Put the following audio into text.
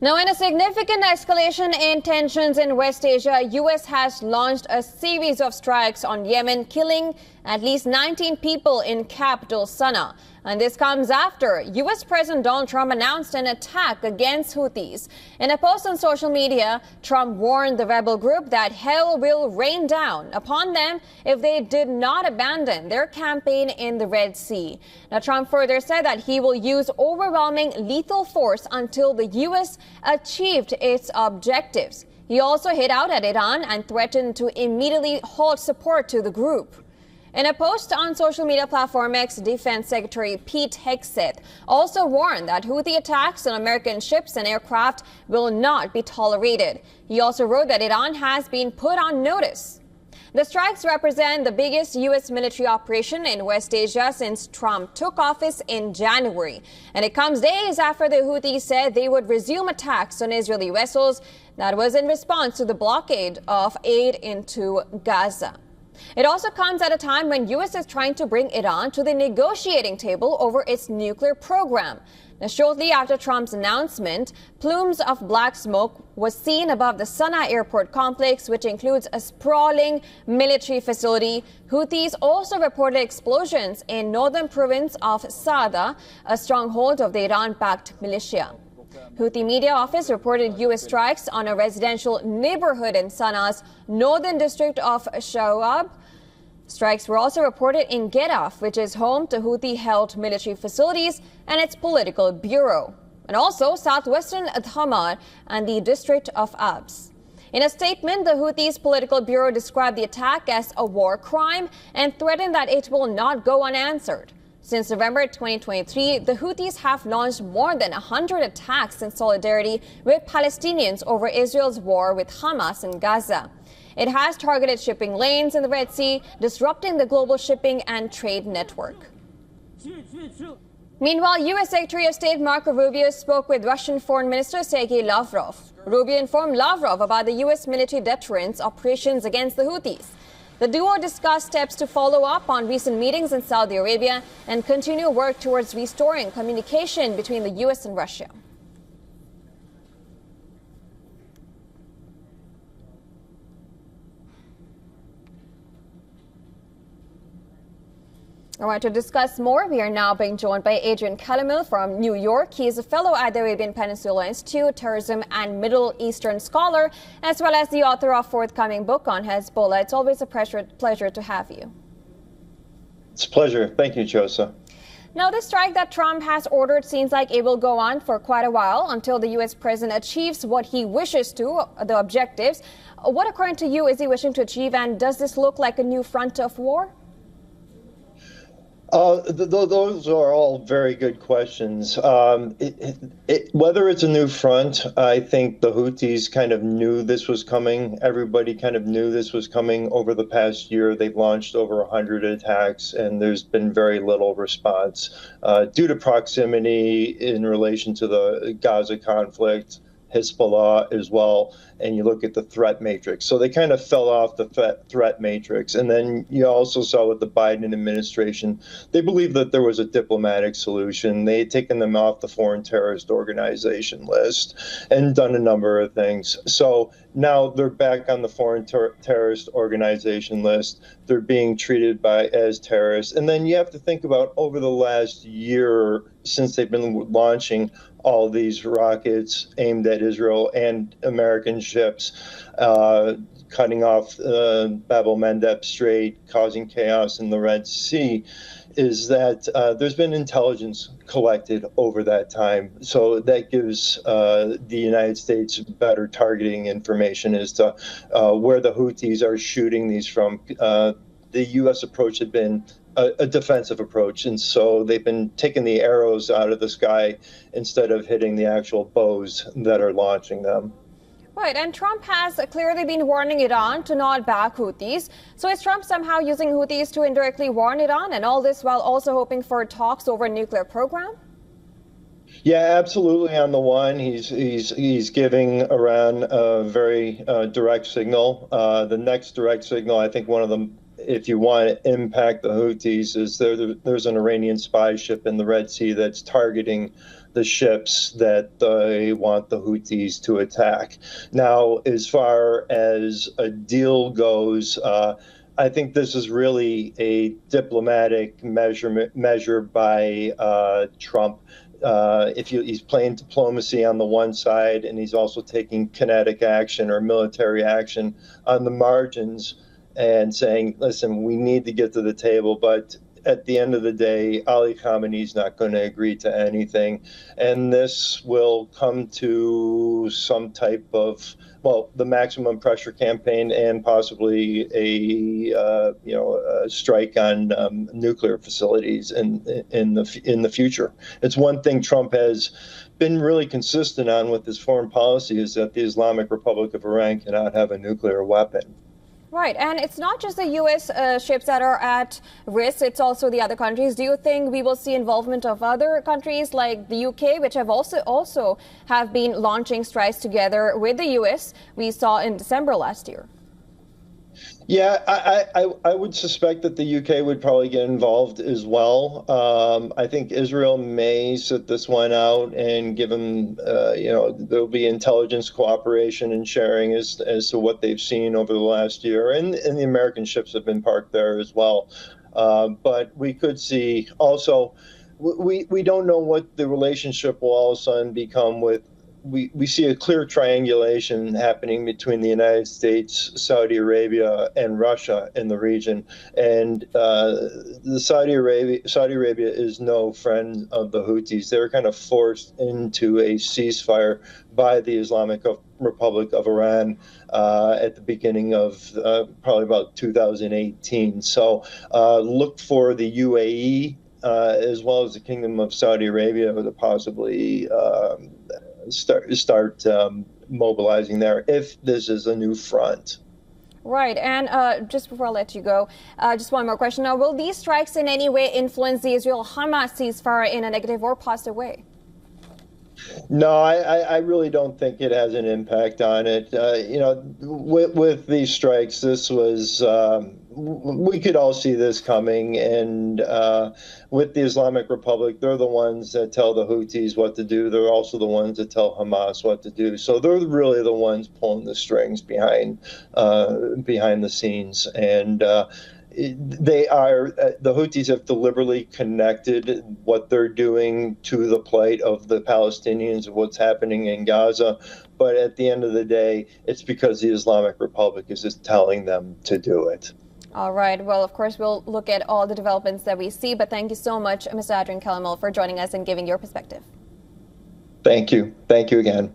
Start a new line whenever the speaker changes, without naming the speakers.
Now, in a significant escalation in tensions in West Asia, U.S. has launched a series of strikes on Yemen, killing at least 19 people in capital Sana'a. And this comes after U.S. President Donald Trump announced an attack against Houthis. In a post on social media, Trump warned the rebel group that hell will rain down upon them if they did not abandon their campaign in the Red Sea. Now, Trump further said that he will use overwhelming lethal force until the U.S. achieved its objectives. He also hit out at Iran and threatened to immediately halt support to the group. In a post on social media platform X, Defense Secretary Pete Hegseth also warned that Houthi attacks on American ships and aircraft will not be tolerated. He also wrote that Iran has been put on notice. The strikes represent the biggest U.S. military operation in West Asia since Trump took office in January. And it comes days after the Houthis said they would resume attacks on Israeli vessels. That was in response to the blockade of aid into Gaza. It also comes at a time when U.S. is trying to bring Iran to the negotiating table over its nuclear program. Now, shortly after Trump's announcement, plumes of black smoke was seen above the Sana'a airport complex, which includes a sprawling military facility. Houthis also reported explosions in northern province of Saada, a stronghold of the Iran-backed militia. Houthi media office reported U.S. strikes on a residential neighborhood in Sana'a's northern district of Shawab. Strikes were also reported in Ghetaf, which is home to Houthi-held military facilities and its political bureau, and also southwestern Adhamar and the district of Abs. In a statement, the Houthis' political bureau described the attack as a war crime and threatened that it will not go unanswered. Since November 2023, the Houthis have launched more than 100 attacks in solidarity with Palestinians over Israel's war with Hamas in Gaza. It has targeted shipping lanes in the Red Sea, disrupting the global shipping and trade network. Meanwhile, U.S. Secretary of State Marco Rubio spoke with Russian Foreign Minister Sergei Lavrov. Rubio informed Lavrov about the U.S. military deterrence operations against the Houthis. The duo discussed steps to follow up on recent meetings in Saudi Arabia and continue work towards restoring communication between the U.S. and Russia. All right, to discuss more, we are now being joined by Adrian Calamil from New York. He is a fellow at the Arabian Peninsula Institute, terrorism and Middle Eastern scholar, as well as the author of forthcoming book on Hezbollah. It's always a pleasure to have you.
It's a pleasure. Thank you, Josa.
Now, the strike that Trump has ordered seems like it will go on for quite a while until the U.S. president achieves what he wishes to, the objectives. What, according to you, is he wishing to achieve, and does this look like a new front of war?
Those are all very good questions. Whether it's a new front, I think the Houthis kind of knew this was coming. Everybody kind of knew this was coming over the past year. They've launched over 100 attacks, and there's been very little response due to proximity in relation to the Gaza conflict, Hezbollah as well, and you look at the threat matrix. So they kind of fell off the threat matrix. And then you also saw with the Biden administration, they believed that there was a diplomatic solution. They had taken them off the foreign terrorist organization list and done a number of things. So now they're back on the foreign terrorist organization list. They're being treated as terrorists. And then you have to think about over the last year since they've been launching all these rockets aimed at Israel and American ships, cutting off Bab el-Mandeb Strait, causing chaos in the Red Sea, is that there's been intelligence collected over that time. So that gives the United States better targeting information as to where the Houthis are shooting these from. The U.S. approach had been a defensive approach, and so they've been taking the arrows out of the sky instead of hitting the actual bows that are launching them.
Right, and Trump has clearly been warning Iran to not back Houthis. So is Trump somehow using Houthis to indirectly warn Iran, and all this while also hoping for talks over a nuclear program?
Yeah, absolutely. On the one, he's giving Iran a very direct signal. The next direct signal, I think one of them, if you want to impact the Houthis, is there's an Iranian spy ship in the Red Sea that's targeting the ships that they want the Houthis to attack. Now, as far as a deal goes, I think this is really a diplomatic measure by Trump. He's playing diplomacy on the one side, and he's also taking kinetic action or military action on the margins and saying, listen, we need to get to the table, but at the end of the day, Ali Khamenei's not going to agree to anything. And this will come to some type of, well, the maximum pressure campaign and possibly a strike on nuclear facilities in the future. It's one thing Trump has been really consistent on with his foreign policy, is that the Islamic Republic of Iran cannot have a nuclear weapon.
Right, and it's not just the U.S. Ships that are at risk, it's also the other countries. Do you think we will see involvement of other countries like the U.K., which have also have been launching strikes together with the U.S.? We saw in December last year.
Yeah, I would suspect that the UK would probably get involved as well. I think Israel may sit this one out and give them, there'll be intelligence cooperation and sharing as to what they've seen over the last year. And the American ships have been parked there as well. But we could see also, we don't know what the relationship will all of a sudden become with. We see a clear triangulation happening between the United States, Saudi Arabia, and Russia in the region. And Saudi Arabia is no friend of the Houthis. They're kind of forced into a ceasefire by the Islamic Republic of Iran at the beginning of probably about 2018. So look for the UAE as well as the Kingdom of Saudi Arabia to possibly start mobilizing there if this is a new front.
Right, and just before I let you go, just one more question. Now, will these strikes in any way influence the Israel-Hamas ceasefire in a negative or positive way?
No, I really don't think it has an impact on it. With these strikes, this was, we could all see this coming. And with the Islamic Republic, they're the ones that tell the Houthis what to do. They're also the ones that tell Hamas what to do. So they're really the ones pulling the strings behind the scenes. And the Houthis have deliberately connected what they're doing to the plight of the Palestinians, of what's happening in Gaza. But at the end of the day, it's because the Islamic Republic is just telling them to do it.
All right. Well, of course, we'll look at all the developments that we see. But thank you so much, Mr. Adrian Kalamil, for joining us and giving your perspective.
Thank you. Thank you again.